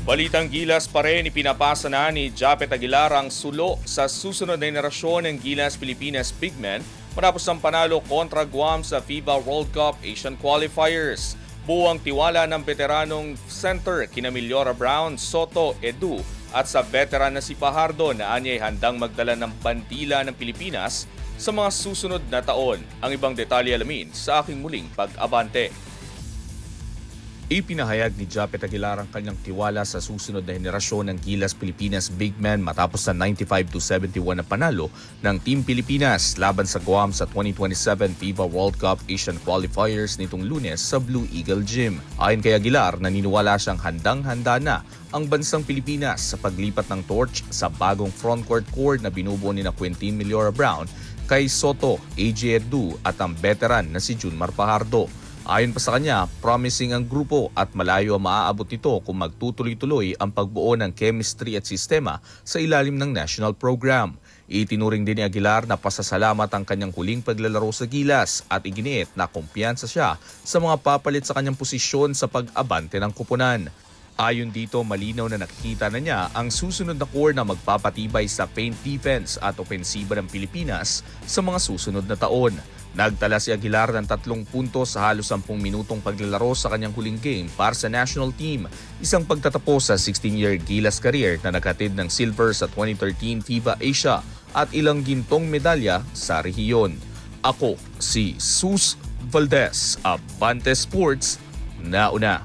Balitang Gilas pa rin, ipinapasa na ni Japet Aguilar ang sulo sa susunod na henerasyon ng Gilas Pilipinas Big Men matapos ang panalo kontra Guam sa FIBA World Cup Asian Qualifiers. Buwang tiwala ng veteranong center kina Milyora Brown, Soto, Edu at sa veteran na si Pajardo na anya'y handang magdala ng bandila ng Pilipinas sa mga susunod na taon. Ang ibang detalye alamin sa aking muling pag-abante. Ipinahayag ni Japet Aguilar ang kanyang tiwala sa susunod na henerasyon ng Gilas Pilipinas Big Men matapos sa 95-71 na panalo ng Team Pilipinas laban sa Guam sa 2027 FIBA World Cup Asian Qualifiers nitong Lunes sa Blue Eagle Gym. Ayon kay Aguilar, naniniwala siyang handang-handa na ang bansang Pilipinas sa paglipat ng torch sa bagong frontcourt core na binubuo ni Quintin Milyora Brown, kay Soto, AJ Edu at ang veteran na si Junmar Pajardo. Ayon pa sa kanya, promising ang grupo at malayo ang maaabot nito kung magtutuloy-tuloy ang pagbuo ng chemistry at sistema sa ilalim ng national program. Itinuring din ni Aguilar na pasasalamat ang kanyang huling paglalaro sa Gilas at iginiit na kumpiyansa siya sa mga papalit sa kanyang posisyon sa pag-abante ng kupunan. Ayon dito, malinaw na nakikita na niya ang susunod na core na magpapatibay sa paint defense at opensiba ng Pilipinas sa mga susunod na taon. Nagtala si Aguilar ng 3 puntos sa halos 10 minutong paglalaro sa kanyang huling game para sa national team, isang pagtatapos sa 16-year Gilas career na naghatid ng silver sa 2013 FIBA Asia at ilang gintong medalya sa rehiyon. Ako si Sus Valdez, Abante Sports, nauna.